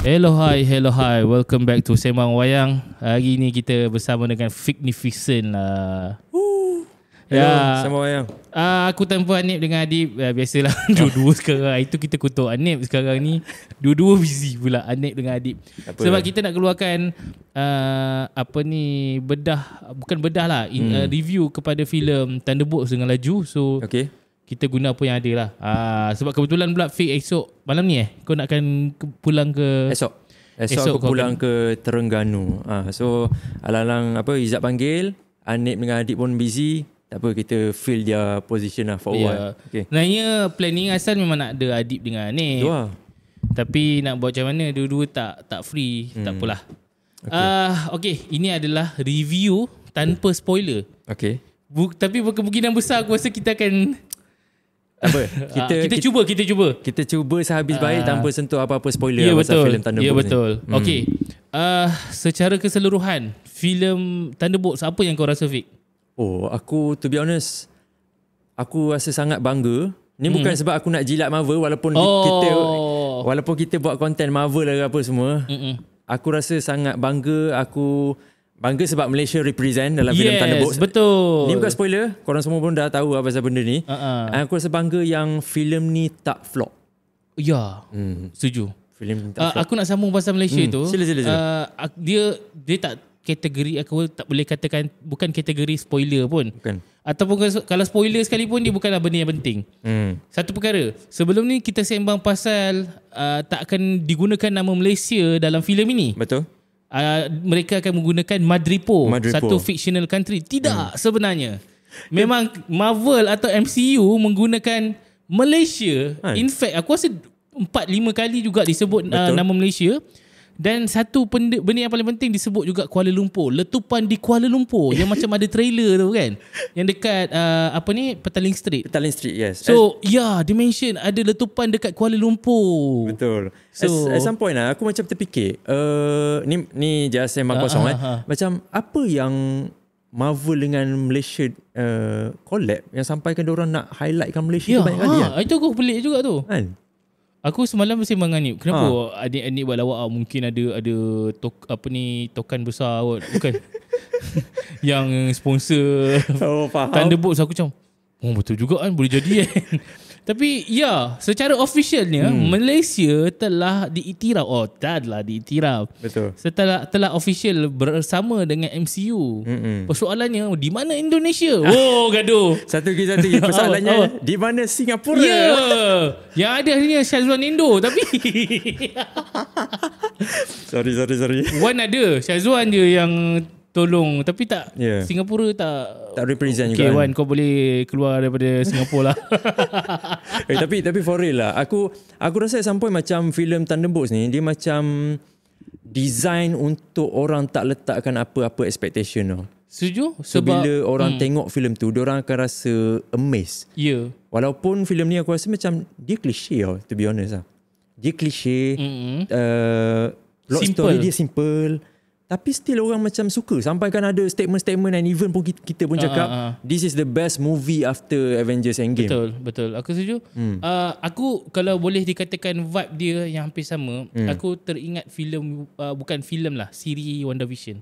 Hello hi. Welcome back to Sembang Wayang. Hari ni kita bersama dengan Fignificent lah. Ya, Sembang Wayang. Aku tanpa Anip dengan Adib. Biasalah dua-dua sekarang. Itu kita kutuk Anip sekarang ni. Dua-dua busy pula Anip dengan Adib. Sebab kita nak keluarkan bukan bedah lah, review kepada filem Thunderbolts dengan Laju. So kita guna apa yang ada lah. Sebab kebetulan pula Fik esok malam ni kau nakkan pulang ke... Esok aku pulang ke Terengganu. So alang-alang Izzat panggil, Anip dengan Adib pun busy. Tak apa, kita fill dia position lah for a while. Sebenarnya planning asal memang nak ada Adib dengan Anip. Tapi nak buat macam mana, dua-dua tak free. Tak apalah. Ini adalah review tanpa spoiler. Tapi kemungkinan besar aku rasa kita akan... Kita cuba sehabis baik tanpa sentuh apa-apa spoiler pasal filem Thunderbolts. Ya betul. Secara keseluruhan filem Thunderbolts, apa yang kau rasa, Fik? Aku to be honest, aku rasa sangat bangga. Ni bukan sebab aku nak jilat Marvel, walaupun kita buat konten Marvel lah apa semua. Aku rasa sangat bangga. Aku bangga sebab Malaysia represent dalam filem Thunderbolts. Betul. Ni bukan spoiler, korang semua pun dah tahu apa pasal benda ni. Aku rasa bangga yang filem ni tak flop. Setuju. Filem tak flop. Aku nak sambung pasal Malaysia tu. Sila. Dia tak kategori, aku tak boleh katakan bukan kategori spoiler pun. Bukan. Ataupun kalau spoiler sekalipun, dia bukanlah benda yang penting. Satu perkara, sebelum ni kita sembang pasal tak akan digunakan nama Malaysia dalam filem ini. Betul. Mereka akan menggunakan Madripoor, satu fictional country. Tidak, sebenarnya memang Marvel atau MCU menggunakan Malaysia. In fact, aku rasa 4-5 kali juga disebut nama Malaysia. Dan satu benda yang paling penting, disebut juga Kuala Lumpur. Letupan di Kuala Lumpur yang macam ada trailer tu kan, yang dekat Petaling Street. Yes. So dia mention ada letupan dekat Kuala Lumpur. Betul. So at some point aku macam terfikir, ni just sembang kosong macam apa yang Marvel dengan Malaysia collab yang sampaikan diorang nak highlightkan Malaysia tu banyak kali. Itu aku pelik juga tu kan. Aku semalam bersembang dengan Nip. Kenapa adik-adik buat lawak mungkin ada tokan besar kot. Bukan yang sponsor Thunderbolts. Aku macam betul juga kan, boleh jadi kan. Tapi secara officialnya Malaysia telah diiktiraf. Telah diiktiraf. Betul. Telah official bersama dengan MCU. Persoalannya, di mana Indonesia? Gaduh. Satu lagi persoalannya, di mana Singapura? Yang ada akhirnya Syazwan Indo. Tapi Sorry. Wan ada, Syazwan je yang tolong, tapi tak Singapura tak represent juga. Wan, kau boleh keluar daripada Singapura lah. Tapi for real lah, aku rasa at some point macam filem Thunderbolts ni, dia macam design untuk orang tak letakkan apa-apa expectation tau. Setuju? So bila orang tengok filem tu, diorang akan rasa amazed. Walaupun filem ni aku rasa macam dia cliche tau, to be honest lah. Dia cliche, plot story dia simple. Tapi still orang macam suka. Sampai kan ada statement-statement, and even pun kita pun cakap this is the best movie after Avengers Endgame. Betul. Aku setuju. Aku kalau boleh dikatakan vibe dia yang hampir sama, aku teringat filem, bukan filem lah, siri WandaVision.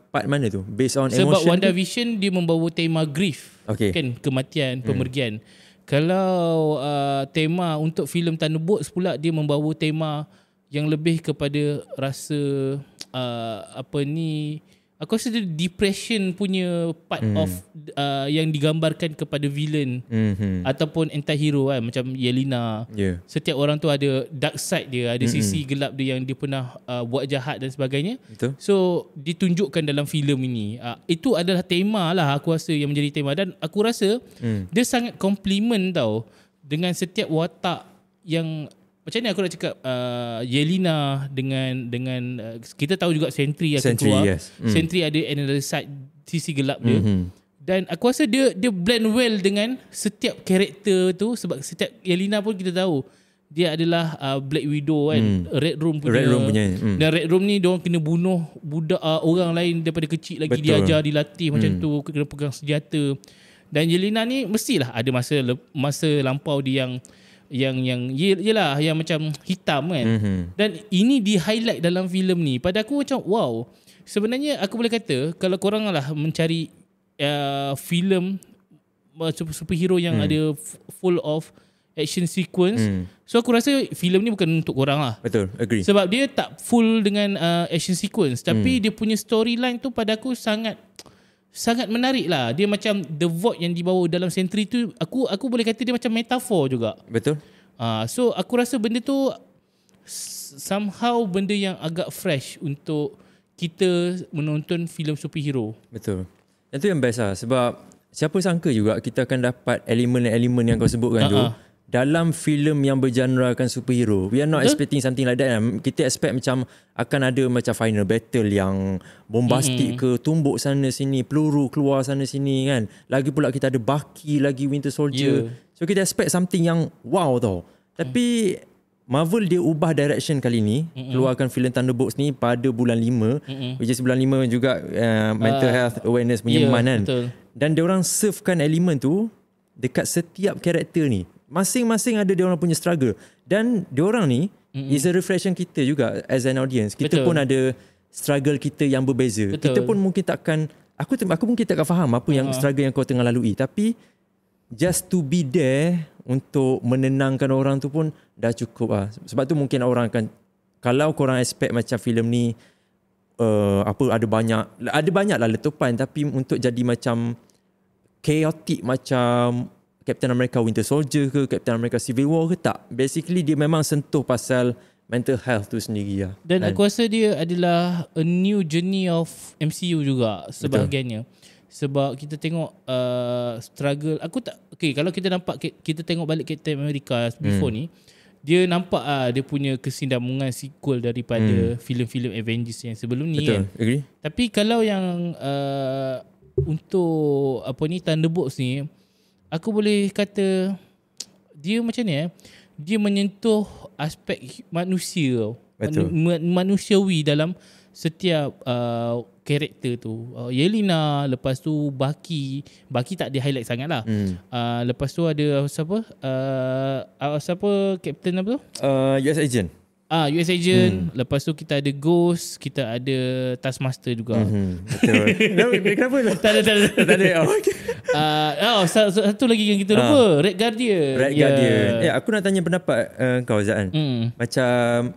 Part mana tu? Based on Sebab emotion? WandaVision dia membawa tema grief, kan, kematian, pemergian. Kalau tema untuk filem Thunderbolts pula, dia membawa tema yang lebih kepada rasa aku rasa dia depression punya part of yang digambarkan kepada villain ataupun anti-hero kan, macam Yelena. Setiap orang tu ada dark side dia, ada sisi gelap dia yang dia pernah buat jahat dan sebagainya. So ditunjukkan dalam filem ini. Itu adalah tema lah, aku rasa, yang menjadi tema. Dan aku rasa dia sangat compliment tau dengan setiap watak yang, macam ni aku nak cakap, Yelena dengan kita tahu juga Sentry akan keluar. Sentry ada another side, sisi gelap dia. Dan aku rasa dia blend well dengan setiap karakter tu. Sebab setiap Yelena pun kita tahu dia adalah Black Widow kan, Red Room punya. Dan Red Room ni diorang kena bunuh budak orang lain daripada kecil lagi. Diajar, dilatih macam tu, kena pegang senjata. Dan Yelena ni mestilah ada masa lampau dia yang yelah yang macam hitam kan. Dan ini di highlight dalam filem ni. Pada aku macam wow. Sebenarnya aku boleh kata kalau korang lah mencari filem superhero yang ada full of action sequence, so aku rasa filem ni bukan untuk korang lah. Betul, agree. Sebab dia tak full dengan action sequence, tapi dia punya storyline tu pada aku sangat menarik lah. Dia macam The Void yang dibawa dalam Sentry tu, aku boleh kata dia macam metafor juga. Betul. So aku rasa benda tu somehow benda yang agak fresh untuk kita menonton filem superhero. Betul. Itu yang best lah. Sebab siapa sangka juga kita akan dapat elemen-elemen yang kau sebutkan tu dalam filem yang bergenrekan superhero. We are not expecting something like that. Kita expect macam akan ada macam final battle yang bombastik ke, tumbuk sana sini, peluru keluar sana sini kan. Lagi pula kita ada Bucky, lagi Winter Soldier. So kita expect something yang wow tau. Tapi Marvel dia ubah direction kali ni, keluarkan filem Thunderbolts ni pada bulan 5, which is bulan 5 juga mental health awareness punya month kan. Betul. Dan dia orang servekan elemen tu dekat setiap karakter ni. Masing-masing ada dia orang punya struggle. Dan dia orang ni is a reflection kita juga as an audience. Kita pun ada struggle kita yang berbeza. Kita pun mungkin takkan, aku mungkin takkan faham apa yang struggle yang kau tengah lalui, tapi just to be there untuk menenangkan orang tu pun dah cukup lah. Sebab tu mungkin orang akan, kalau korang expect macam filem ni ada banyak lah letupan, tapi untuk jadi macam chaotic macam Captain America Winter Soldier ke, Captain America Civil War ke, tak. Basically dia memang sentuh pasal mental health tu sendiri lah. Dan aku rasa dia adalah a new journey of MCU juga sebahagiannya. Sebab kita tengok struggle, kalau kita tengok balik Captain America before ni, dia nampak dia punya kesinambungan sequel daripada filem-filem Avengers yang sebelum ni. Betul, kan. agree. Tapi kalau yang untuk Thunderbolts ni, aku boleh kata dia macam ni dia menyentuh aspek manusia, manusiawi dalam setiap karakter tu. Yelena, lepas tu Bucky tak di highlight sangat lah. Lepas tu ada siapa Captain apa tu? US Agent. US Agent. Lepas tu kita ada Ghost, kita ada Taskmaster juga. Betul. Kenapa lah? Tak ada. Satu lagi yang kita lupa, Red Guardian. Guardian. Aku nak tanya pendapat kau Zaan. Macam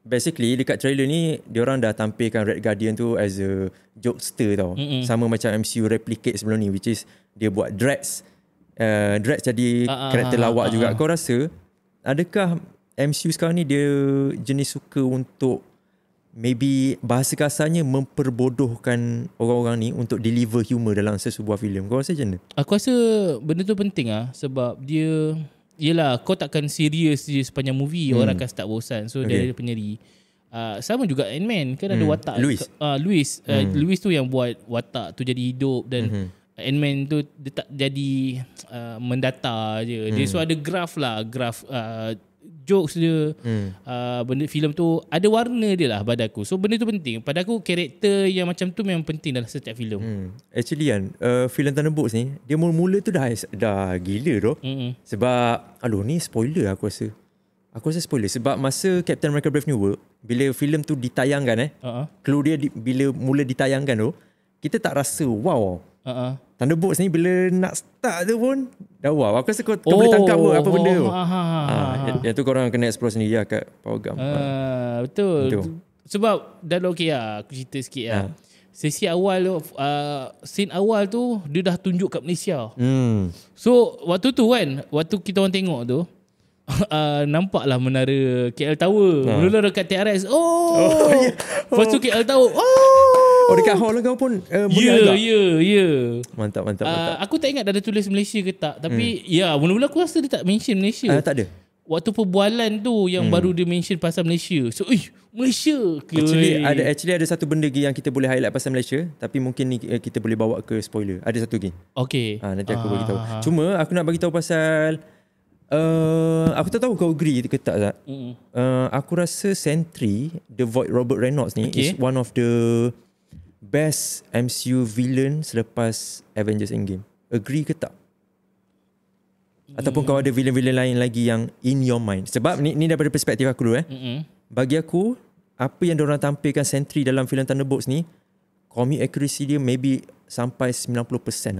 basically dekat trailer ni diorang dah tampilkan Red Guardian tu as a jokester tau. Sama macam MCU replicate sebelum ni, which is dia buat Drax jadi karakter lawak juga. Kau rasa adakah MCU sekarang ni dia jenis suka untuk maybe bahasa kasarnya memperbodohkan orang-orang ni untuk deliver humor dalam sesebuah filem? Kau rasa macam mana? Aku rasa benda tu penting sebab dia, yelah, kau takkan serius je sepanjang movie, orang akan start bosan. So dia ada penyeri. Sama juga Ant-Man kan, ada watak Louis tu yang buat watak tu jadi hidup. Dan Ant-Man tu dia tak jadi mendata je. Dia so ada graph jokes dia. Benda filem tu ada warna dia lah pada aku. So benda tu penting. Pada aku karakter yang macam tu memang penting dalam setiap filem. Actually kan, filem Thunderbolts ni dia mula-mula tu dah gila tu. Sebab ni spoiler aku rasa. Aku rasa spoiler sebab masa Captain America Brave New World, bila filem tu ditayangkan clue dia bila mula ditayangkan tu, kita tak rasa wow. Thunderbolts ni bila nak start tu pun dah wow. Aku rasa kau boleh tangkap apa benda tu. Yang tu korang kena explore sendiri lah kat Power Gum. Betul. Sebab dah okey lah, aku cerita sikit lah. Sesi awal tu, scene awal tu dia dah tunjuk kat Malaysia. So waktu tu kan, waktu kita orang tengok tu, nampaklah menara KL Tower. Mula-mula dekat TRS. Lepas tu KL Tower. Dekat hall kau pun Ya. Mantap. Aku tak ingat dah ada tulis Malaysia ke tak. Tapi mula-mula aku rasa dia tak mention Malaysia. Tak ada. Waktu perbualan tu yang baru dia mention pasal Malaysia. So Malaysia. Actually ada satu benda lagi yang kita boleh highlight pasal Malaysia, tapi mungkin ni kita boleh bawa ke spoiler. Ada satu lagi. Okay. Nanti aku bagi tahu. Cuma aku nak bagi tahu pasal aku tak tahu kau agree ke tak Zat. Aku rasa Sentry, The Void Robert Reynolds ni is one of the best MCU villain selepas Avengers Endgame. Agree ke tak? Ataupun kau ada villain-villain lain lagi yang in your mind. Sebab ni daripada perspektif aku dulu Bagi aku, apa yang diorang tampilkan Sentry dalam filem Thunderbolts ni, comic accuracy dia maybe sampai 90%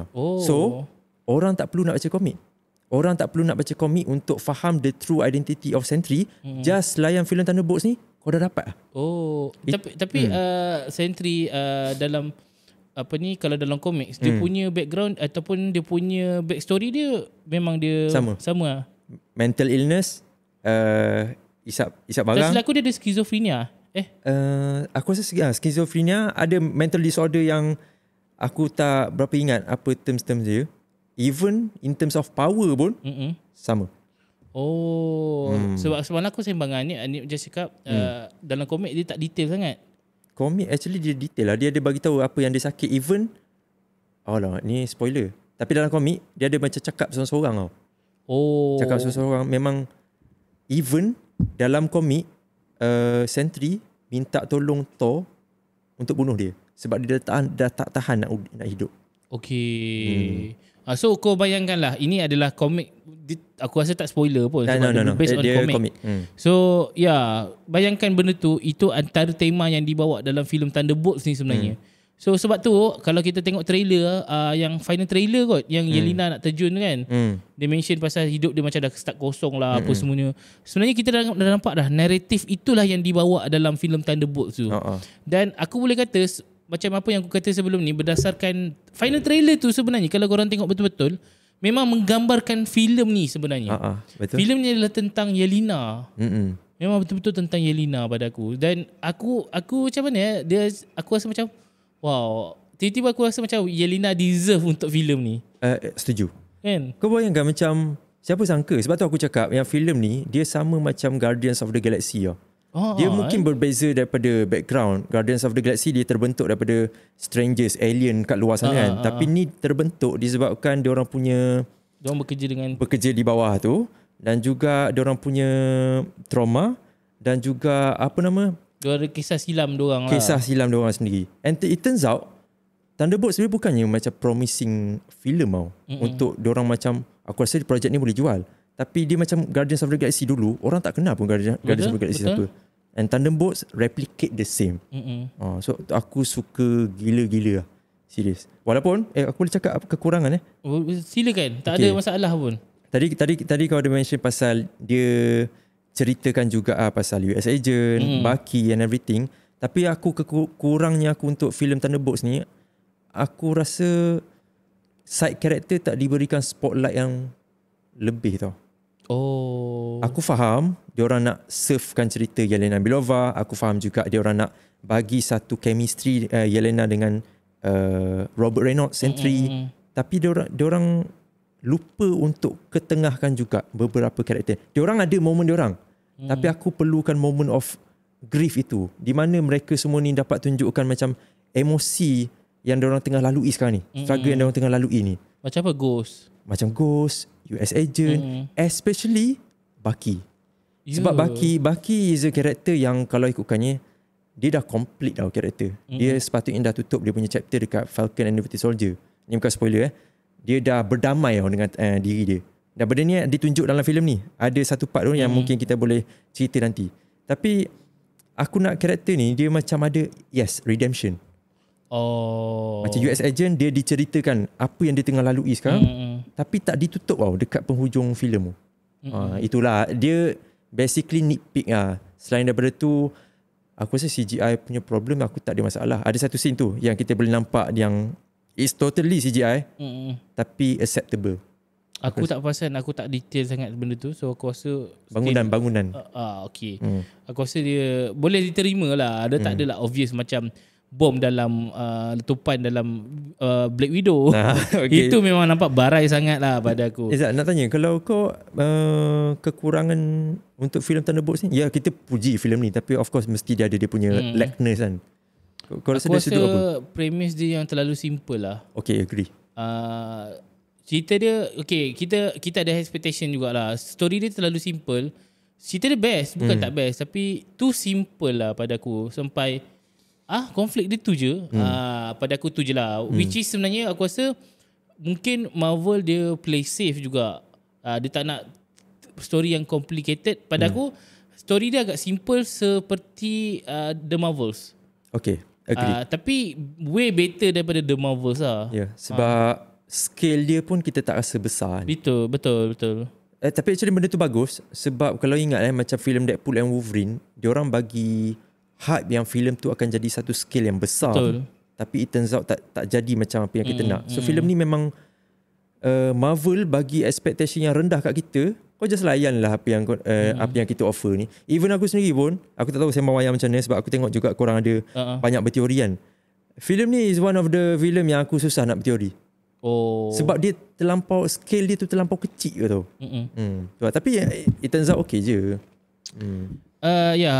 tau. So, orang tak perlu nak baca komik. Orang tak perlu nak baca komik untuk faham the true identity of Sentry. Just layan filem Thunderbolts ni, kau dah dapat lah. Tapi Sentry dalam apa ni, kalau dalam komik dia punya background ataupun dia punya backstory dia memang dia sama. Mental illness, isap barang. Tak silap aku dia ada skizofrenia. Aku rasa skizofrenia, ada mental disorder yang aku tak berapa ingat apa terms dia. Even in terms of power pun sama. Sebab semalam aku sembang dengan Anik just cakap dalam komik dia tak detail sangat. Komik actually dia detail lah. Dia ada bagi tahu apa yang dia sakit. Even ni spoiler. Tapi dalam komik dia ada macam cakap seorang-seorang tau. Cakap seorang-seorang. Memang even dalam komik Sentry minta tolong Thor untuk bunuh dia sebab dia dah tak tahan nak hidup. So kau bayangkanlah, ini adalah komik, aku rasa tak spoiler pun sebab no. based on komik. So bayangkan benda tu, itu antara tema yang dibawa dalam filem Thunderbolts ni sebenarnya. So sebab tu kalau kita tengok trailer, yang final trailer kot, yang Yelena nak terjun kan, dia mention pasal hidup dia macam dah start kosong lah, apa semuanya. Sebenarnya kita dah nampak dah naratif itulah yang dibawa dalam filem Thunderbolts tu. Dan aku boleh kata macam apa yang aku kata sebelum ni, berdasarkan final trailer tu sebenarnya, kalau korang tengok betul-betul, memang menggambarkan filem ni sebenarnya. Betul. Filem ni adalah tentang Yelena. Memang betul-betul tentang Yelena pada aku. Dan aku macam mana aku rasa macam wow, tiba-tiba aku rasa macam Yelena deserve untuk filem ni. Setuju. Kan? Kau bayangkan macam, siapa sangka, sebab tu aku cakap yang filem ni dia sama macam Guardians of the Galaxy tau. Dia mungkin berbeza daripada background. Guardians of the Galaxy dia terbentuk daripada strangers, alien kat luar sana kan. Tapi ni terbentuk disebabkan diorang bekerja di bawah tu, dan juga diorang punya trauma, dan juga Diorang ada kisah silam diorang lah. Kisah silam diorang sendiri. And it turns out Thunderbolts sebenarnya bukannya macam promising film tau. Untuk diorang macam, aku rasa projek ni boleh jual. Tapi dia macam Guardians of the Galaxy dulu, orang tak kenal pun Guardians of the Galaxy siapa. And Thunderbolts replicate the same. So aku suka gila-gila lah. Serius. Walaupun aku boleh cakap kekurangan Silakan. Tak ada masalah pun. Tadi kau ada mention pasal dia ceritakan juga pasal US Agent, Bucky and everything. Tapi aku kurangnya aku untuk filem Thunderbolts ni, aku rasa side character tak diberikan spotlight yang lebih tau. Aku faham diorang nak servekan cerita Yelena Belova. Aku faham juga diorang nak bagi satu chemistry Yelena dengan Robert Reynolds Sentry. Tapi diorang lupa untuk ketengahkan juga beberapa karakter. Diorang ada momen diorang, tapi aku perlukan moment of grief itu, di mana mereka semua ni dapat tunjukkan macam emosi yang diorang tengah lalui sekarang ni, struggle yang diorang tengah lalui ni. Macam apa? Macam Ghost, US Agent, especially Bucky. Sebab Bucky is a character yang kalau ikutkannya, dia dah complete tau karakter. Dia sepatutnya dah tutup dia punya chapter dekat Falcon and the Winter Soldier. Ni bukan spoiler Dia dah berdamai dengan diri dia. Dan benda ni ditunjuk dalam filem ni. Ada satu part tu yang mungkin kita boleh cerita nanti. Tapi aku nak karakter ni dia macam ada redemption. Macam US Agent, dia diceritakan apa yang dia tengah lalui sekarang, tapi tak ditutup dekat penghujung filem tu. Itulah dia basically nitpick Selain daripada tu, aku rasa CGI punya problem aku tak ada masalah. Ada satu scene tu yang kita boleh nampak yang it's totally CGI, tapi acceptable. Aku tak perasan, aku tak detail sangat benda tu. So aku rasa bangunan. Okay. Aku rasa dia boleh diterima lah. Dia tak adalah obvious macam bom dalam letupan dalam Black Widow. Okay. Itu memang nampak barai sangat lah pada aku. Izzat, nak tanya, kalau kau kekurangan untuk filem Thunderbolts ni, ya kita puji filem ni, tapi of course mesti dia ada dia punya lackness kan. Kau rasa dia sudut apa? Premise dia yang terlalu simple lah. Okay, agree. Cerita dia, okay, kita ada expectation jugalah. Story dia terlalu simple. Cerita dia best, bukan tak best, tapi too simple lah pada aku. Sampai konflik dia tu je. Pada aku tu je lah. Which is sebenarnya aku rasa mungkin Marvel dia play safe juga. Dia tak nak story yang complicated. Pada aku story dia agak simple seperti The Marvels. Okay, agree. Tapi way better daripada The Marvels lah. Sebab scale dia pun kita tak rasa besar. Betul. Tapi actually benda tu bagus. Sebab kalau ingat macam filem Deadpool and Wolverine, diorang bagi hype yang filem tu akan jadi satu scale yang besar. Betul. Tapi it turns out tak jadi macam apa yang kita nak. So filem ni memang Marvel bagi expectation yang rendah kat kita. Kau just layan lah apa yang kita offer ni. Even aku sendiri pun, aku tak tahu sembang wayang macam mana sebab aku tengok juga korang ada banyak berteori kan. Filem ni is one of the filem yang aku susah nak berteori. Sebab dia terlampau, scale dia tu terlampau kecil tau. Tapi it turns out okay je.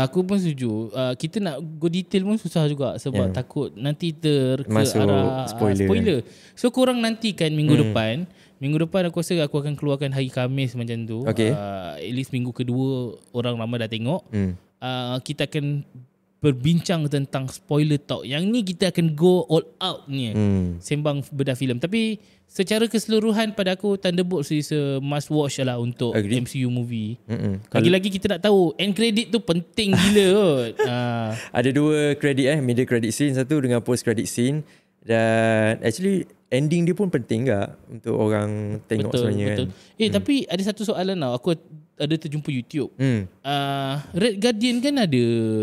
Aku pun setuju. Kita nak go detail pun susah juga sebab takut nanti masuk arah spoiler. So korang nantikan minggu depan. Minggu depan aku rasa aku akan keluarkan hari Khamis macam tu. At least minggu kedua orang ramai dah tengok. Kita akan berbincang tentang spoiler talk. Yang ni kita akan go all out ni. Sembang bedah filem. Tapi secara keseluruhan pada aku Thunderbolts is a must watch lah untuk MCU movie. Lagi-lagi kita nak tahu end credit tu penting gila kot. Ada 2 credit media credit scene, satu dengan post credit scene. Dan actually ending dia pun penting tak untuk orang tengok sebenarnya. Betul. Kan? Tapi ada satu soalan tau. Aku ada terjumpa YouTube. Red Guardian kan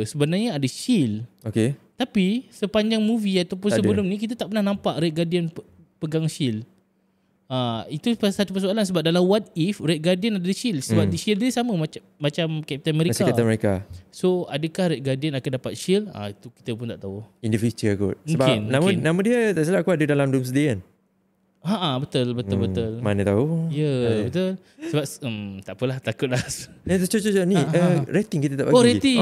sebenarnya ada shield. Okay. Tapi sepanjang movie ataupun sebelum ni kita tak pernah nampak Red Guardian pegang shield. Itu satu persoalan sebab dalam What If Red Guardian ada shield sebab di shield dia sama macam Captain America. Macam Captain America. So adakah Red Guardian akan dapat shield? Itu kita pun tak tahu. In the future kot. Sebab nama dia tak salah aku ada dalam Doomsday kan. Betul. Mana tahu. Betul. Sebab tak apalah, takutlah. Cuba ni rating kita tak bagi. Rating.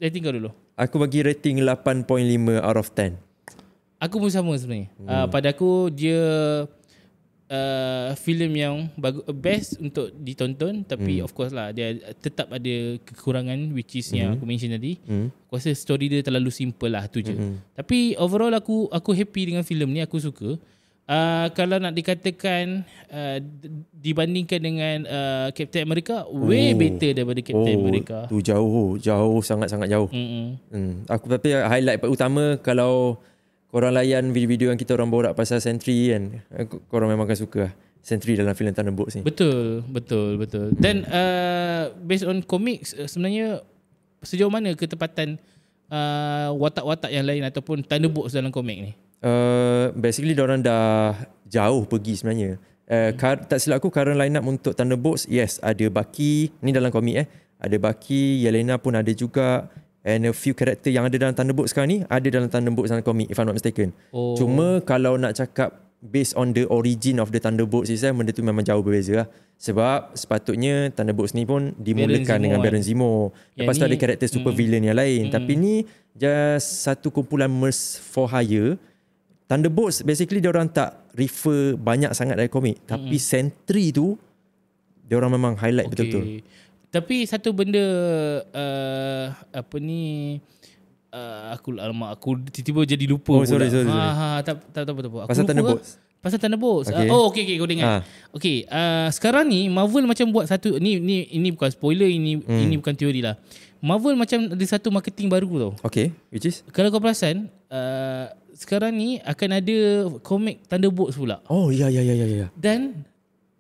Rating kau dulu. Aku bagi rating 8.5 out of 10. Aku pun sama sebenarnya. Pada aku dia filem yang best untuk ditonton, tapi of course lah dia tetap ada kekurangan which is yang aku mention tadi. Aku rasa story dia terlalu simple lah tu je. Tapi overall aku happy dengan filem ni, aku suka. Kalau nak dikatakan dibandingkan dengan Captain America, way better daripada Captain America. Tu jauh sangat-sangat jauh. Aku tapi highlight utama kalau korang layan video-video yang kita orang borak pasal Sentry kan, korang memang akan suka lah Sentry dalam filem Thunderbolts ni. Betul. Dan based on comics, sebenarnya sejauh mana ketepatan watak-watak yang lain ataupun Thunderbolts dalam komik ni? Basically diorang dah jauh pergi sebenarnya. Tak silap aku current line up untuk Thunderbolts, yes, ada Bucky ni dalam komik ada Bucky, Yelena pun ada juga. And a few character yang ada dalam Thunderbolts sekarang ni ada dalam Thunderbolts dalam komik, if I'm not mistaken. Cuma kalau nak cakap based on the origin of the Thunderbolts itself, benda tu memang jauh berbeza lah. Sebab sepatutnya Thunderbolts ni pun dimulakan dengan Baron Zemo. Lepas tu ada karakter super villain yang lain. Tapi ni just satu kumpulan mercs for hire. Thunderbolts basically diorang tak refer banyak sangat dari komik. Tapi Sentry tu diorang memang highlight betul-betul. Tapi satu benda aku tiba-tiba jadi lupa. Sorry. Tak apa. Pasal Thunderbolts. Pasal Thunderbolts. Okay, kau dengar. Okay, sekarang ni Marvel macam buat satu ini bukan spoiler, ini bukan teori lah. Marvel macam ada satu marketing baru tau. Okay, which is? Kalau kau perasan, sekarang ni akan ada komik Thunderbolts pula. Ya. Dan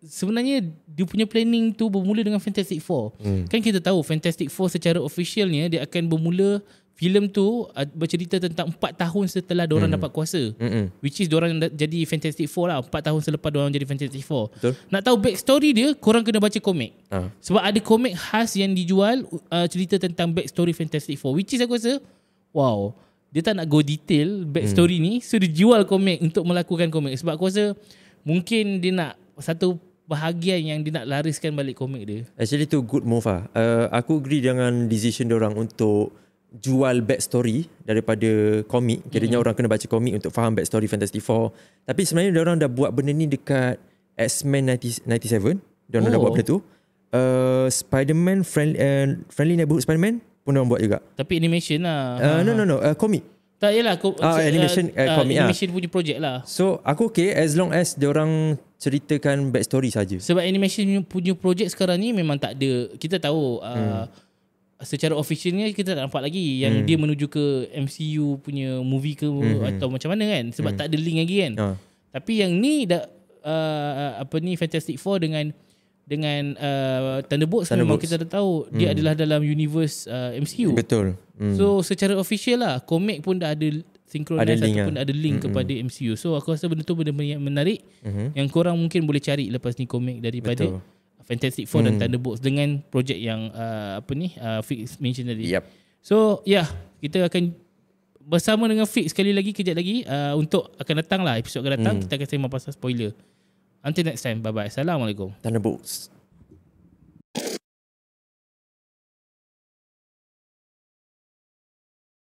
sebenarnya dia punya planning tu bermula dengan Fantastic Four. Kan kita tahu Fantastic Four secara officialnya dia akan bermula filem tu bercerita tentang 4 tahun setelah diorang dapat kuasa. Which is diorang jadi Fantastic Four lah. 4 tahun selepas diorang jadi Fantastic Four. Betul. Nak tahu backstory dia, korang kena baca komik. Sebab ada komik khas yang dijual cerita tentang backstory Fantastic Four. Which is aku rasa, wow, dia tak nak go detail backstory ni. So dia jual komik untuk melakukan komik. Sebab aku rasa mungkin dia nak satu bahagian yang dia nak lariskan balik komik dia. Actually tu good move lah. Aku agree dengan decision diorang untuk jual backstory daripada komik. Kiranya orang kena baca komik untuk faham backstory Fantastic Four. Tapi sebenarnya diorang dah buat benda ni dekat X-Men 97. Diorang dah buat benda tu. Spider-Man, Friendly Neighborhood Spider-Man pun diorang buat juga. Tapi animation lah. No. Komik. Tak yalah animation komik animation punya projek lah. So aku okay as long as diorang ceritakan backstory saja. Sebab animation punya projek sekarang ni memang tak ada. Kita tahu secara officialnya kita tak nampak lagi yang dia menuju ke MCU punya movie ke atau macam mana kan, sebab tak ada link lagi kan. Tapi yang ni dah Fantastic Four dengan Thunderbolts memang kita dah tahu dia adalah dalam universe MCU. Betul. So secara official lah, komik pun dah ada synchronize ataupun ada link kepada MCU. So aku rasa benda tu benda yang menarik yang korang mungkin boleh cari lepas ni komik daripada Fantastic Four dan Thunderbolts dengan projek yang Fix mention tadi. So kita akan bersama dengan Fix sekali lagi kejap lagi untuk akan datang lah episod akan datang. Kita akan sembang pasal spoiler. Until next time, bye bye. Assalamualaikum. Thunderbolts.